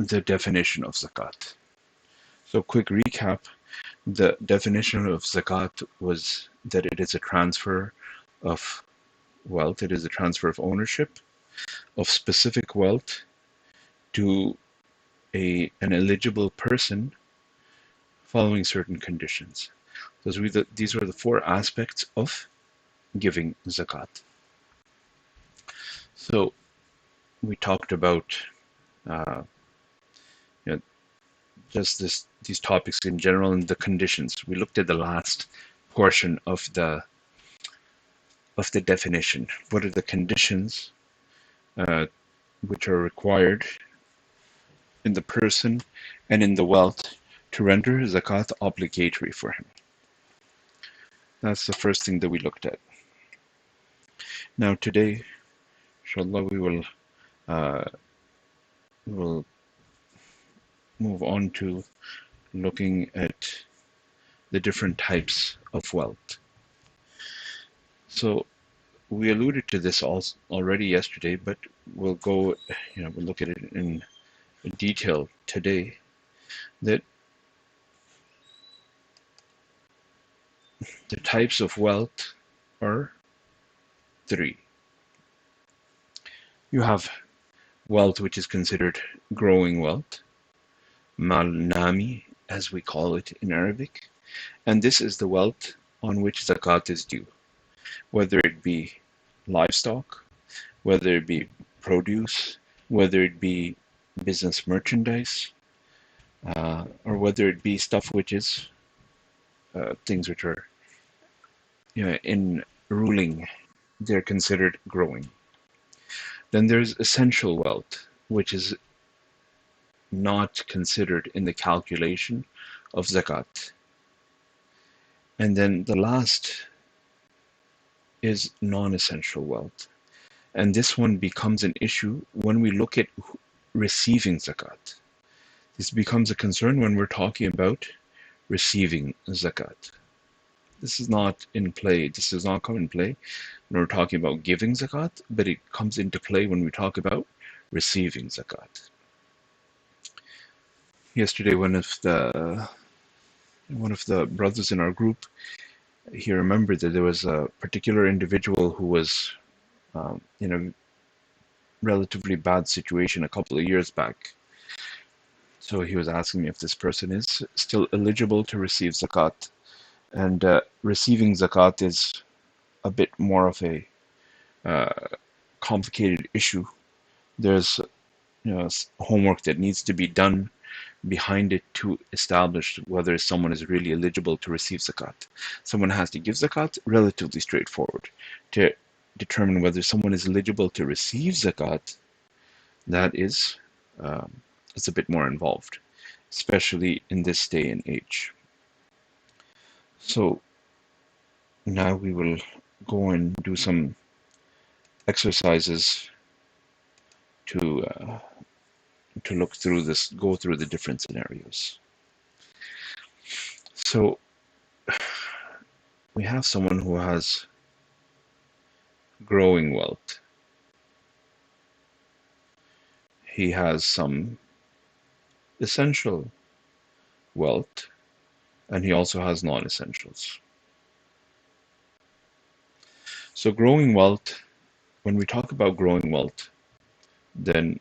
the definition of zakat. So quick recap, the definition of zakat was that it is a transfer of wealth, it is a transfer of ownership of specific wealth to an eligible person following certain conditions. These were the four aspects of giving zakat. So we talked about uh, you know, just these topics in general and the conditions. We looked at the last portion of the definition. What are the conditions uh, which are required in the person and in the wealth to render zakat obligatory for him? That's the first thing that we looked at. Now today, inshallah, we will move on to looking at the different types of wealth. So we alluded to this already yesterday, but we'll look at it in detail today. That the types of wealth are three. You have wealth which is considered growing wealth, mal nami, as we call it in Arabic, and this is the wealth on which zakat is due, whether it be livestock, whether it be produce, whether it be business merchandise, or whether it be stuff which is things which are in ruling, they're considered growing. Then there's essential wealth, which is not considered in the calculation of zakat. And then the last is non-essential wealth. And this one becomes an issue when we look at receiving zakat. This becomes a concern when we're talking about receiving zakat. This is not in play. This does not come in play when we're talking about giving zakat, but it comes into play when we talk about receiving zakat. Yesterday, one of the brothers in our group, he remembered that there was a particular individual who was in a relatively bad situation a couple of years back. So he was asking me if this person is still eligible to receive zakat. And receiving zakat is a bit more of a complicated issue. There's homework that needs to be done behind it to establish whether someone is really eligible to receive zakat. Someone has to give zakat, relatively straightforward. To determine whether someone is eligible to receive zakat, that is it's a bit more involved, especially in this day and age. So now we will go and do some exercises to look through this, go through the different scenarios. So we have someone who has growing wealth. He has some essential wealth, and he also has non-essentials. So growing wealth, when we talk about growing wealth, then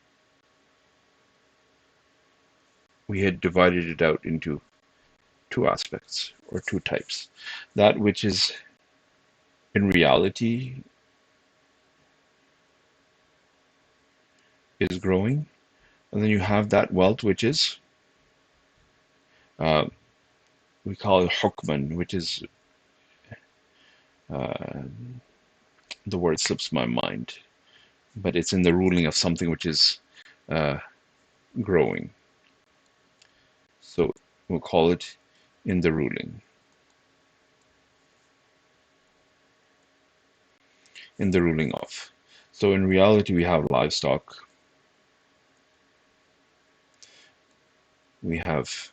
we had divided it out into two aspects or two types. That which is in reality is growing, and then you have that wealth which is we call it hukman, which is the word slips my mind, but it's in the ruling of something which is growing. So we'll call it in the ruling. In the ruling of. So in reality, we have livestock. We have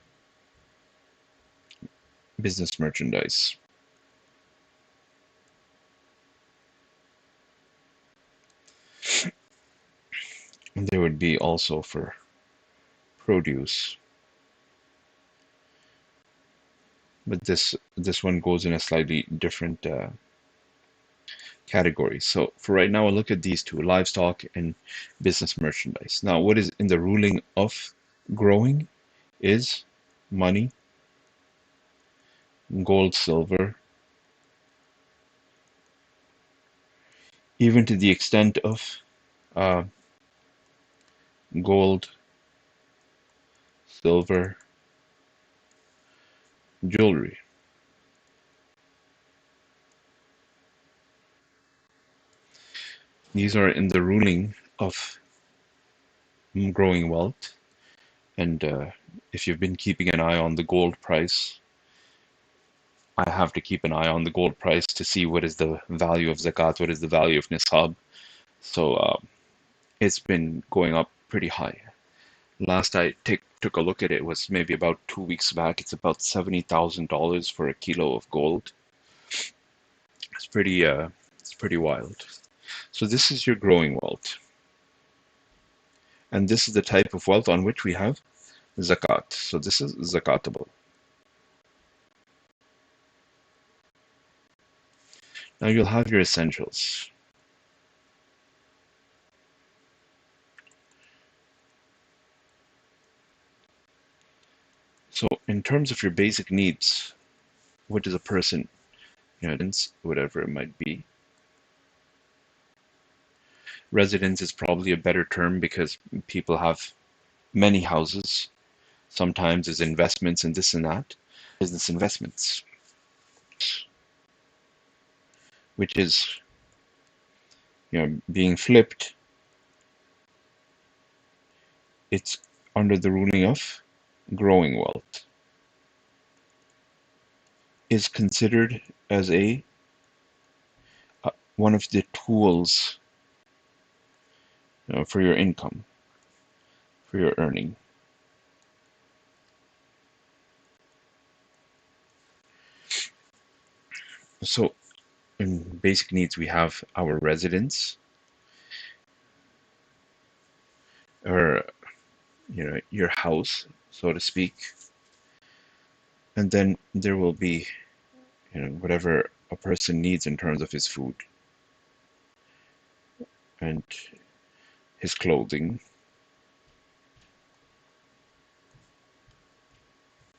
business merchandise. And there would be also for produce, but this one goes in a slightly different category. So for right now, we'll look at these two, livestock and business merchandise. Now, what is in the ruling of growing is money, gold, silver, even to the extent of uh, gold, silver, jewelry. These are in the ruling of growing wealth. And if you've been keeping an eye on the gold price, I have to keep an eye on the gold price to see what is the value of zakat, what is the value of nisab. So it's been going up pretty high. Last I took a look at it was maybe about 2 weeks back. It's about $70,000 for a kilo of gold. It's pretty wild. So this is your growing wealth, and this is the type of wealth on which we have zakat. So this is zakatable. Now you'll have your essentials. So in terms of your basic needs, what does a person, whatever it might be. Residence is probably a better term because people have many houses. Sometimes there's investments in this and that. Business investments, which is being flipped. It's under the ruling of growing wealth. Is considered as a one of the tools for your income, for your earning. So in basic needs, we have our residence, or your house, so to speak, and then there will be whatever a person needs in terms of his food and his clothing,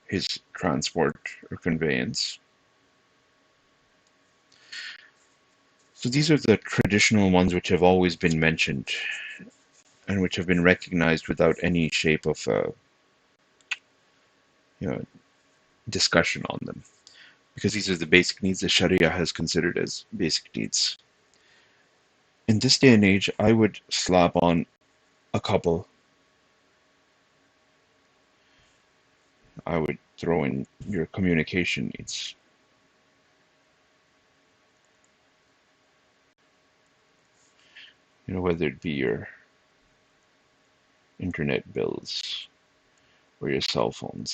his transport or conveyance. So these are the traditional ones which have always been mentioned and which have been recognized without any shape of discussion on them, because these are the basic needs that Sharia has considered as basic needs. In this day and age, I would slap on a couple. I would throw in your communication needs. Whether it be your internet bills or your cell phone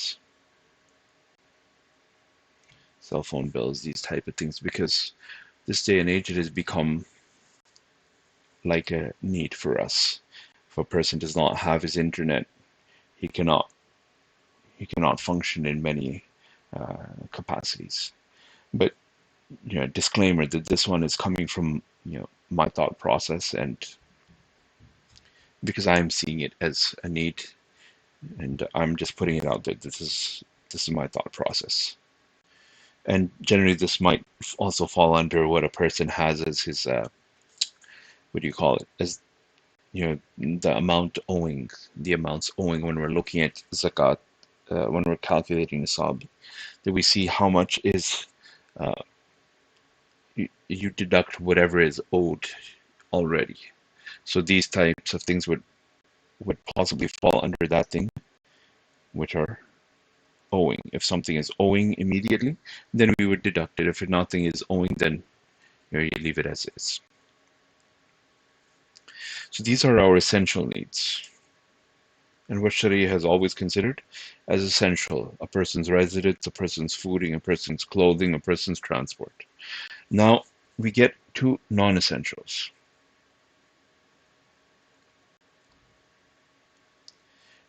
bills, these type of things, because this day and age it has become like a need for us. If a person does not have his internet, he cannot function in many capacities. But disclaimer that this one is coming from my thought process, and because I'm seeing it as a need, and I'm just putting it out there. This is my thought process. And generally, this might also fall under what a person has as his what do you call it? As the amounts owing when we're looking at zakat, when we're calculating nisab, that we see how much is you deduct whatever is owed already. So these types of things would possibly fall under that thing, which are owing. If something is owing immediately, then we would deduct it. If nothing is owing, then you leave it as is. So these are our essential needs, and what Sharia has always considered as essential: a person's residence, a person's fooding, a person's clothing, a person's transport. Now we get to non-essentials.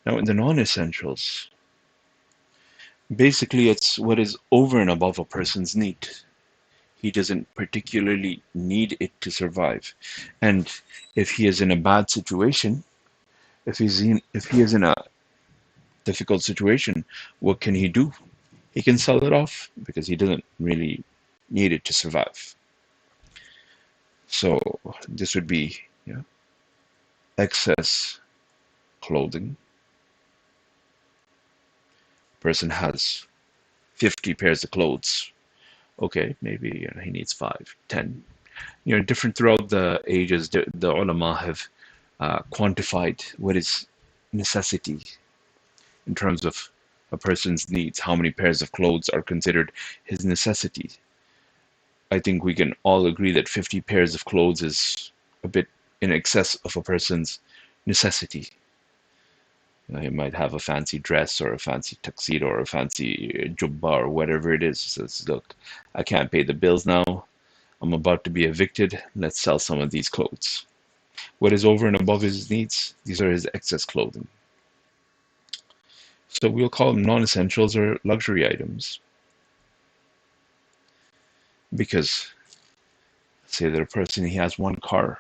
Now, in the non-essentials, basically it's what is over and above a person's need. He doesn't particularly need it to survive. And if he is in a bad situation, if he is in a difficult situation, what can he do? He can sell it off because he doesn't really need it to survive. So this would be, yeah, excess clothing. Person has 50 pairs of clothes. Okay, maybe he needs 5, 10. Different throughout the ages. The ulama have quantified what is necessity in terms of a person's needs. How many pairs of clothes are considered his necessity? I think we can all agree that 50 pairs of clothes is a bit in excess of a person's necessity. He might have a fancy dress or a fancy tuxedo or a fancy jubba or whatever it is. He says, look, I can't pay the bills now. I'm about to be evicted. Let's sell some of these clothes. What is over and above his needs? These are his excess clothing. So we'll call them non-essentials or luxury items. Because say that a person, he has one car.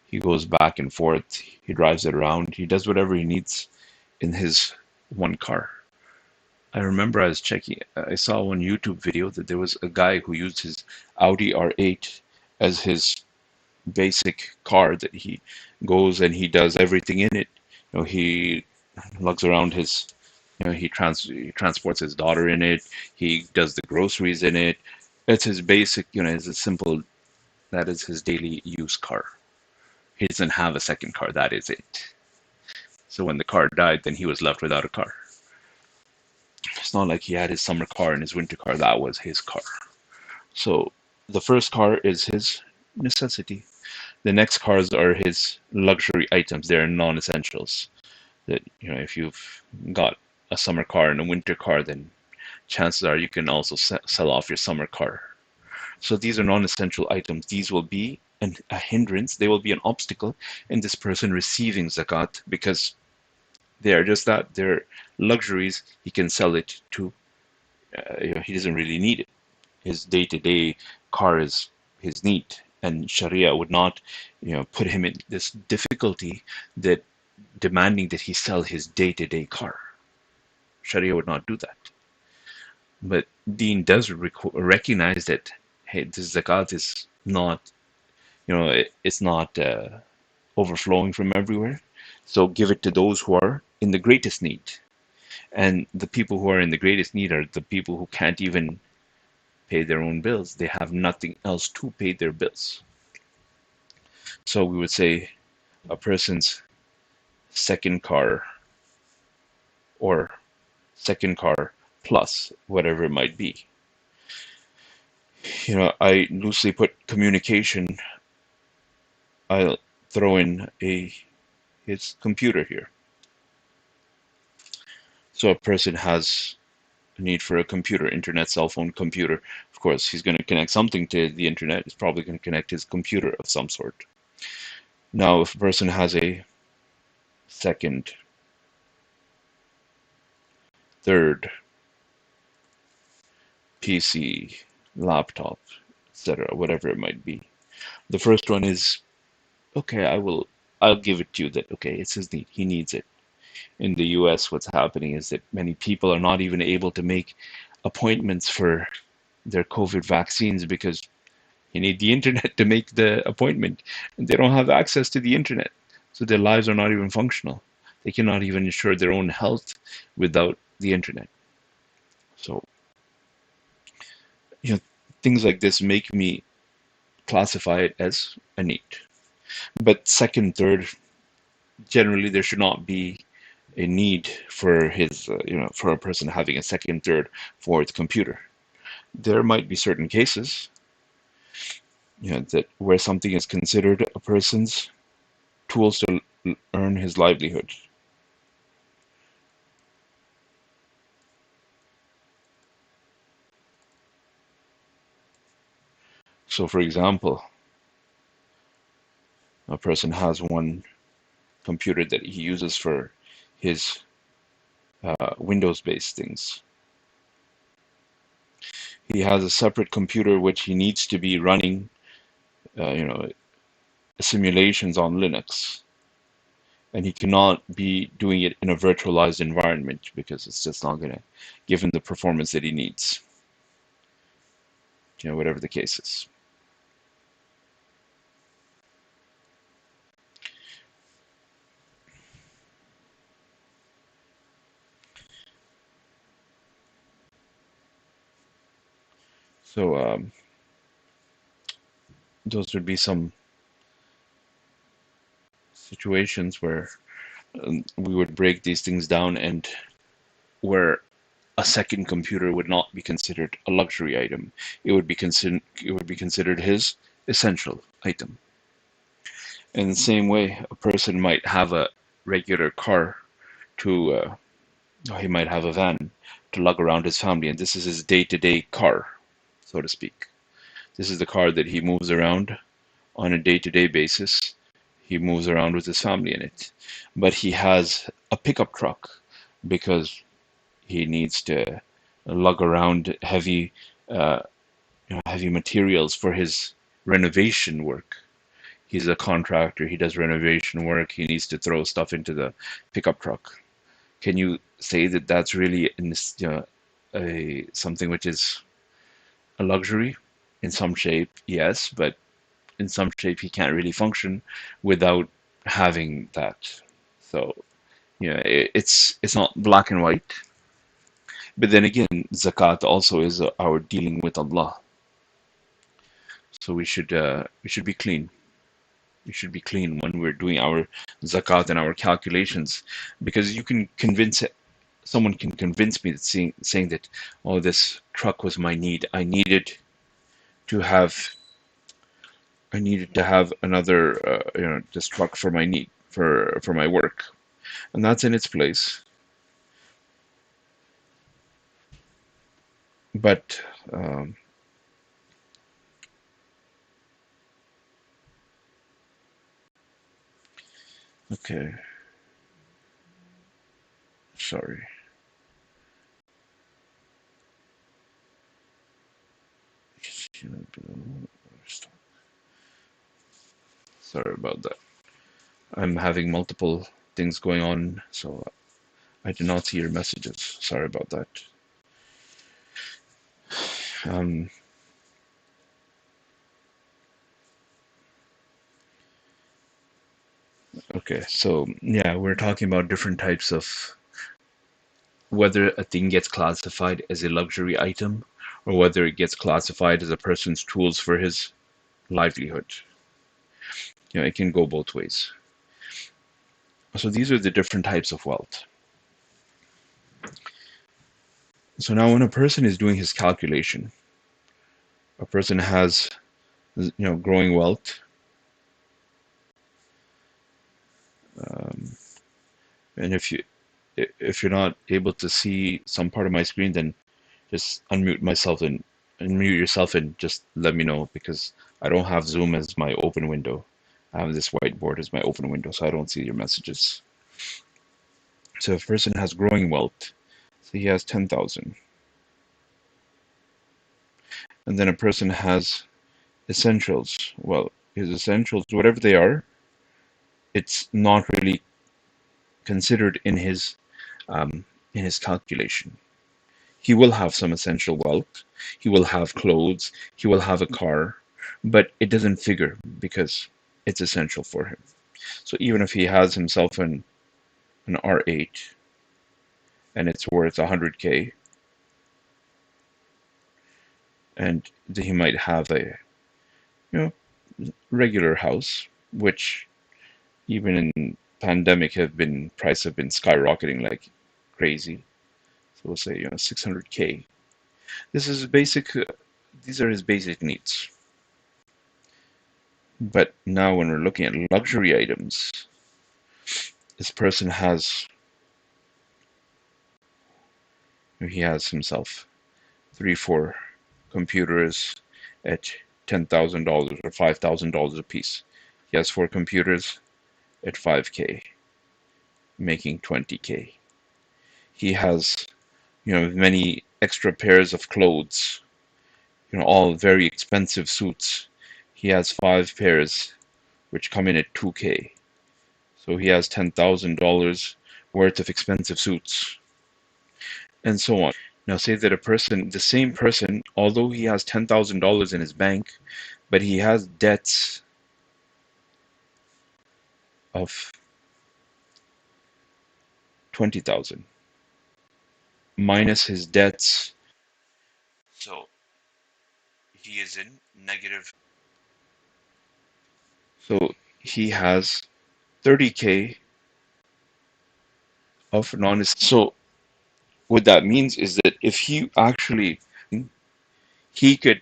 He goes back and forth. He drives it around. He does whatever he needs in his one car. I remember I saw one YouTube video that there was a guy who used his Audi R8 as his basic car, that he goes and he does everything in it. He lugs around his, he transports his daughter in it. He does the groceries in it. It's his basic, it's a simple, that is his daily use car. He doesn't have a second car. That is it. So when the car died, then he was left without a car. It's not like he had his summer car and his winter car. That was his car. So the first car is his necessity. The next cars are his luxury items. They're non-essentials. That, if you've got a summer car and a winter car, then chances are you can also sell off your summer car. So these are non-essential items. These will be a hindrance. They will be an obstacle in this person receiving zakat, because they are just that. They're luxuries. He can sell it to, he doesn't really need it. His day-to-day car is his need, and Sharia would not, put him in this difficulty that demanding that he sell his day-to-day car. Sharia would not do that. But Deen does recognize that, hey, this zakat is not, it's not overflowing from everywhere. So give it to those who are in the greatest need. And the people who are in the greatest need are the people who can't even pay their own bills. They have nothing else to pay their bills. So we would say a person's second car, or second car plus whatever it might be. I loosely put communication. I'll throw in his computer here. So a person has a need for a computer, internet, cell phone, computer. Of course, he's going to connect something to the internet. He's probably going to connect his computer of some sort. Now, if a person has a second, third PC, laptop, etc., whatever it might be, the first one is, okay, I'll give it to you that, okay, it's his need. He needs it. In the US, what's happening is that many people are not even able to make appointments for their COVID vaccines because you need the internet to make the appointment. And they don't have access to the internet. So their lives are not even functional. They cannot even ensure their own health without the internet. So, you know, things like this make me classify it as a need. But second, third, generally there should not be a need for for a person having a second, third, fourth computer. There might be certain cases, that where something is considered a person's tools to earn his livelihood. So, for example, a person has one computer that he uses for his Windows-based things. He has a separate computer which he needs to be running, you know, simulations on Linux, and he cannot be doing it in a virtualized environment because it's just not going to give him the performance that he needs, whatever the case is. So those would be some situations where we would break these things down, and where a second computer would not be considered a luxury item. It would be considered his essential item. In the same way, a person might have a regular car to, or he might have a van to lug around his family, and this is his day-to-day car, so to speak. This is the car that he moves around on a day-to-day basis. He moves around with his family in it. But he has a pickup truck because he needs to lug around uh, heavy materials for his renovation work. He's a contractor. He does renovation work. He needs to throw stuff into the pickup truck. Can you say that that's really something which is a luxury? In some shape, yes, but in some shape he can't really function without having that. So it's not black and white. But then again, zakat also is our dealing with Allah. So we should be clean. We should be clean when we're doing our zakat and our calculations, because someone can convince me that saying that, oh, this truck was my need. To have I needed to have another this truck for my need, for my work, and that's in its place. But okay, sorry. Sorry about that. I'm having multiple things going on, so I did not see your messages. Sorry about that. Um, okay, so yeah, we're talking about different types of whether a thing gets classified as a luxury item or whether it gets classified as a person's tools for his livelihood. It can go both ways. So these are the different types of wealth. So now when a person is doing his calculation, a person has, growing wealth. Um, and if you're not able to see some part of my screen, then just unmute yourself and just let me know, because I don't have Zoom as my open window. I have this whiteboard as my open window, so I don't see your messages. So if a person has growing wealth, so he has 10,000. And then a person has essentials. Well, his essentials, whatever they are, it's not really considered in his calculation. He will have some essential wealth. He will have clothes. He will have a car, but it doesn't figure because it's essential for him. So even if he has himself an R8 and it's worth 100K, and he might have a you know regular house, which even in pandemic prices have been skyrocketing like crazy. So we'll say 600K. This is basic. These are his basic needs. But now when we're looking at luxury items, this person he has himself 3, 4 computers at $10,000 or $5,000 a piece. He has 4 computers at 5K, making 20K. He has, many extra pairs of clothes, all very expensive suits. He has 5 pairs, which come in at 2K. So he has $10,000 worth of expensive suits, and so on. Now, say that the same person, although he has $10,000 in his bank, but he has debts of 20,000 minus his debts. So he is in negative. So he has 30K of non. So what that means is that if he actually he could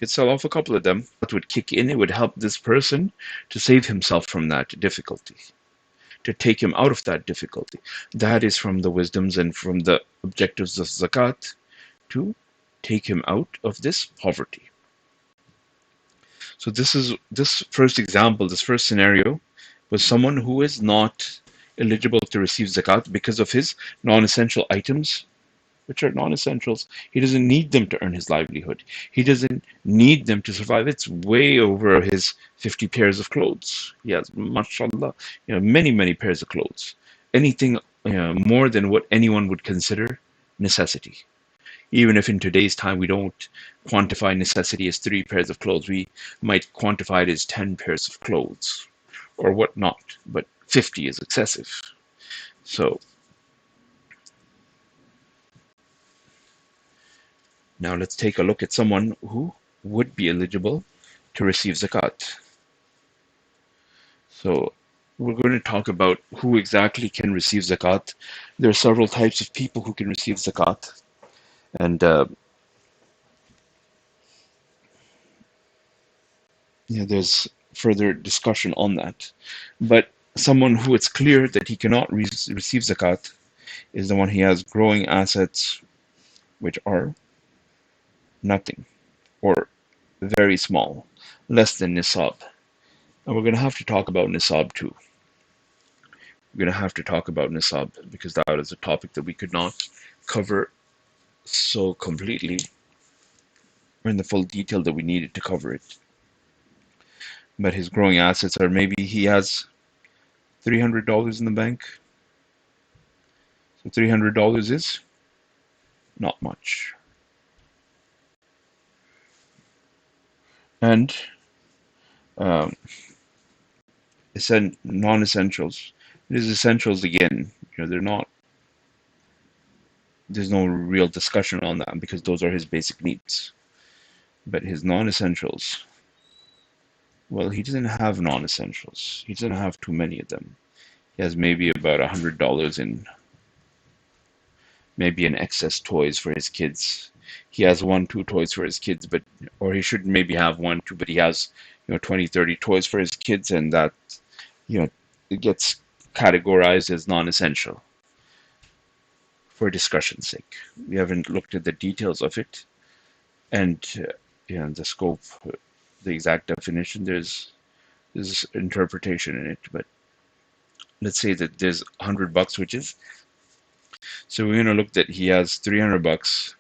sell off a couple of them, that would kick in. It would help this person to save himself from that difficulty, to take him out of that difficulty. That is from the wisdoms and from the objectives of zakat, to take him out of this poverty. So this first example, this first scenario, was someone who is not eligible to receive zakat because of his non-essential items, which are non-essentials. He doesn't need them to earn his livelihood. He doesn't need them to survive. It's way over his 50 pairs of clothes. He has, mashallah, many, many pairs of clothes. Anything more than what anyone would consider necessity. Even if in today's time we don't quantify necessity as 3 pairs of clothes, we might quantify it as 10 pairs of clothes or whatnot, but 50 is excessive. So now let's take a look at someone who would be eligible to receive zakat. So we're going to talk about who exactly can receive zakat. There are several types of people who can receive zakat, and there's further discussion on that. But someone who it's clear that he cannot receive zakat is the one he has growing assets which are nothing or very small, less than nisab. And we're going to have to talk about nisab too. We're going to have to talk about nisab because that is a topic that we could not cover so completely or in the full detail that we needed to cover it. But his growing assets are, maybe he has $300 in the bank. So $300 is not much. And um, non-essentials. It is essentials again. They're not. There's no real discussion on that because those are his basic needs. But his non-essentials, well, he doesn't have non-essentials. He doesn't have too many of them. He has maybe about $100 in maybe in excess toys for his kids. He has 1, 2 toys for his kids, but or he should maybe have 1, 2, but he has 20, 30 toys for his kids, and that it gets categorized as non-essential for discussion's sake. We haven't looked at the details of it and the scope, the exact definition. There's interpretation in it, but let's say that there's $100, which is, so we're going to look that he has $300,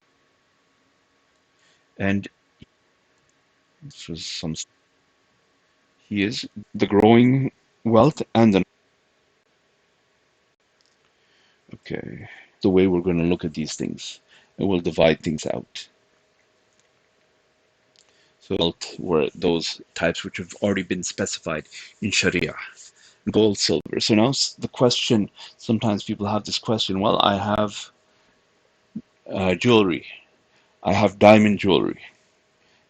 and this was some. He is the growing wealth and the. Okay, the way we're going to look at these things, and we'll divide things out. So wealth were those types which have already been specified in Sharia. Gold, silver. So now the question, sometimes people have this question, well, I have jewelry. I have diamond jewelry.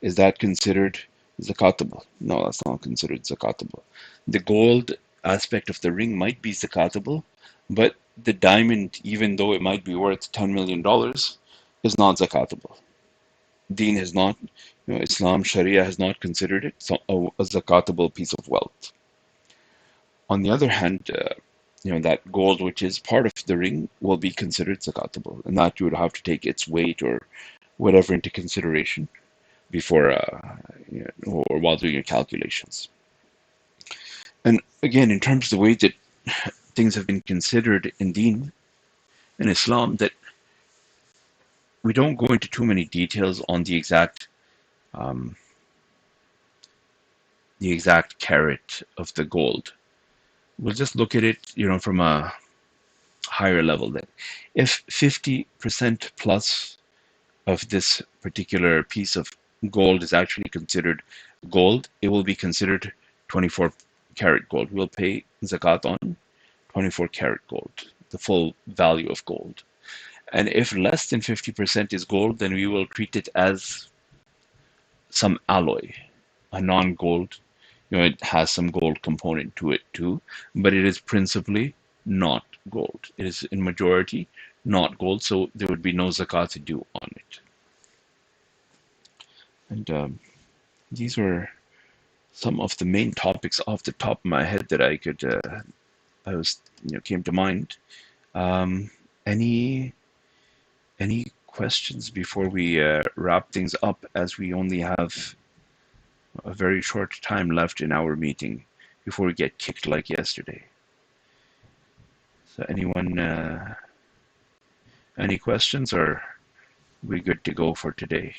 Is that considered zakatable? No, that's not considered zakatable. The gold aspect of the ring might be zakatable, but the diamond, even though it might be worth $10 million, is not zakatable. Deen has not, Islam, Sharia has not considered it a zakatable piece of wealth. On the other hand, that gold which is part of the ring will be considered zakatable, and that you would have to take its weight or whatever into consideration before or while doing your calculations. And again, in terms of the way that things have been considered in Deen, in Islam that we don't go into too many details on um, the exact carat of the gold. We'll just look at it, from a higher level. That if 50% plus of this particular piece of gold is actually considered gold, it will be considered 24 karat gold. We'll pay zakat on 24 karat gold, the full value of gold. And if less than 50% is gold, then we will treat it as some alloy, a non-gold. It has some gold component to it too, but it is principally not gold. It is in majority not gold, so there would be no zakat due on it. And these were some of the main topics off the top of my head that came to mind. Um, any questions before we wrap things up, as we only have a very short time left in our meeting before we get kicked like yesterday? So anyone, any questions, or are we good to go for today?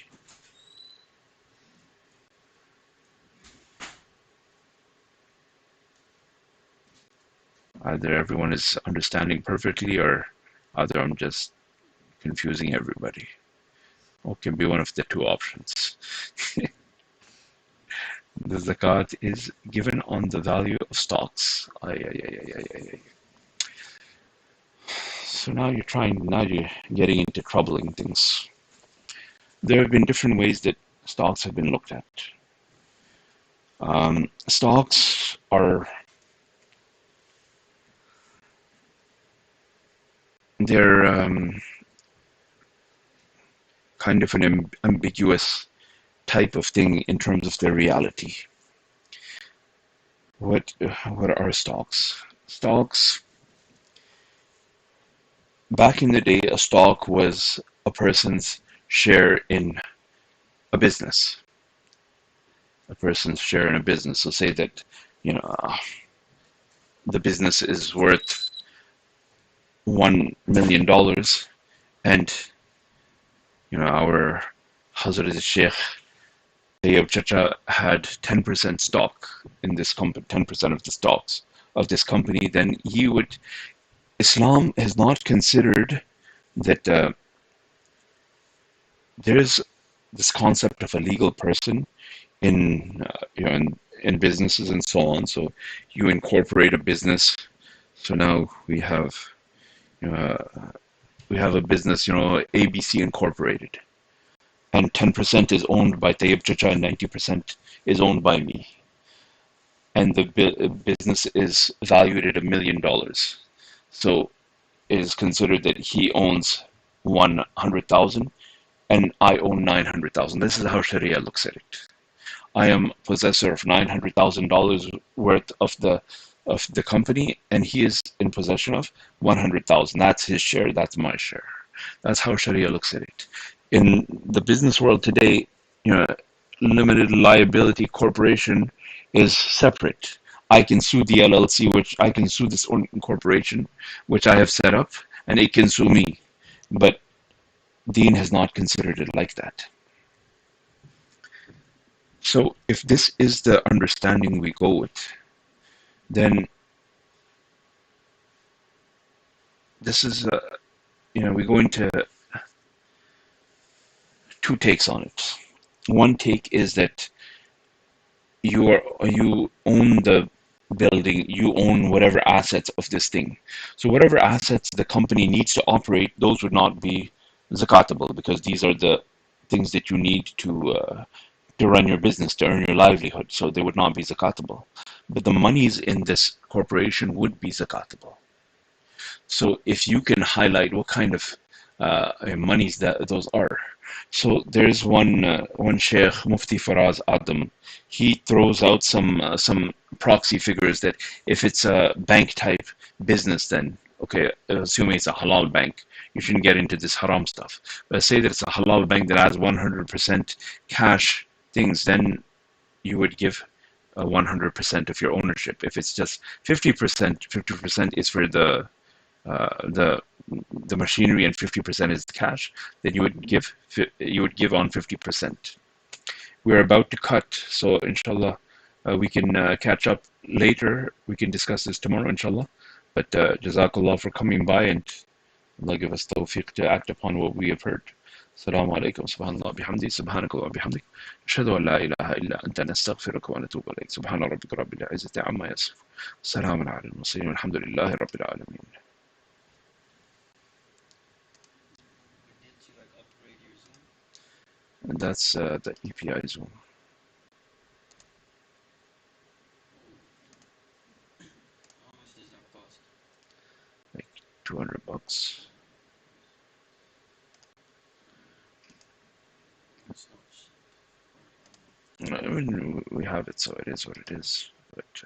Either everyone is understanding perfectly, or either I'm just confusing everybody. Or can be one of the two options. The zakat is given on the value of stocks. So now you're getting into troubling things. There have been different ways that stocks have been looked at. Stocks are, they're kind of an ambiguous type of thing in terms of their reality. What are stocks? Stocks, back in the day, a stock was a person's share in a business. A person's share in a business. So say that, the business is worth $1 million, and our Hazrat Sheikh Tayyib Chacha had 10% stock in this company, 10% of the stocks of this company. Then Islam has not considered that there is this concept of a legal person in in businesses and so on. So you incorporate a business. So now we have a business, ABC Incorporated, and 10% is owned by Tayyib Chacha and 90% is owned by me. And the business is valued at $1 million. So it is considered that he owns 100,000 and I own 900,000. This is how Sharia looks at it. I am possessor of $900,000 worth of the company, and he is in possession of 100,000. That's his share. That's my share. That's how Sharia looks at it. In the business world today, limited liability corporation is separate. I can sue the LLC, which I can sue this corporation, which I have set up, and it can sue me. But Deen has not considered it like that. So if this is the understanding we go with, then this is, we go into two takes on it. One take is that you own the building, you own whatever assets of this thing. So whatever assets the company needs to operate, those would not be zakatable, because these are the things that you need to run your business, to earn your livelihood. So they would not be zakatable. But the monies in this corporation would be zakatable. So if you can highlight what kind of monies that those are. So there's one Sheikh, Mufti Faraz Adam. He throws out some proxy figures that if it's a bank type business, then okay, assuming it's a halal bank, you shouldn't get into this haram stuff. But say that it's a halal bank that has 100% cash things, then you would give 100% of your ownership. If it's just 50%, 50% is for the the machinery and 50% is the cash, then you would give on 50%. We're about to cut, so inshallah we can catch up later. We can discuss this tomorrow, inshallah. But Jazakallah for coming by, and Allah give us tawfiq to act upon what we have heard. السلام عليكم سبحان الله بحمده سبحانك اللهم وبحمدك أشهد أن لا إله إلا أنت نستغفرك ونتوب إليك سبحان ربك رب العزة عما يصفون سلام على المرسلين والحمد لله رب العالمين. And that's the EPI zone. Like $200. I mean, we have it, so it is what it is. But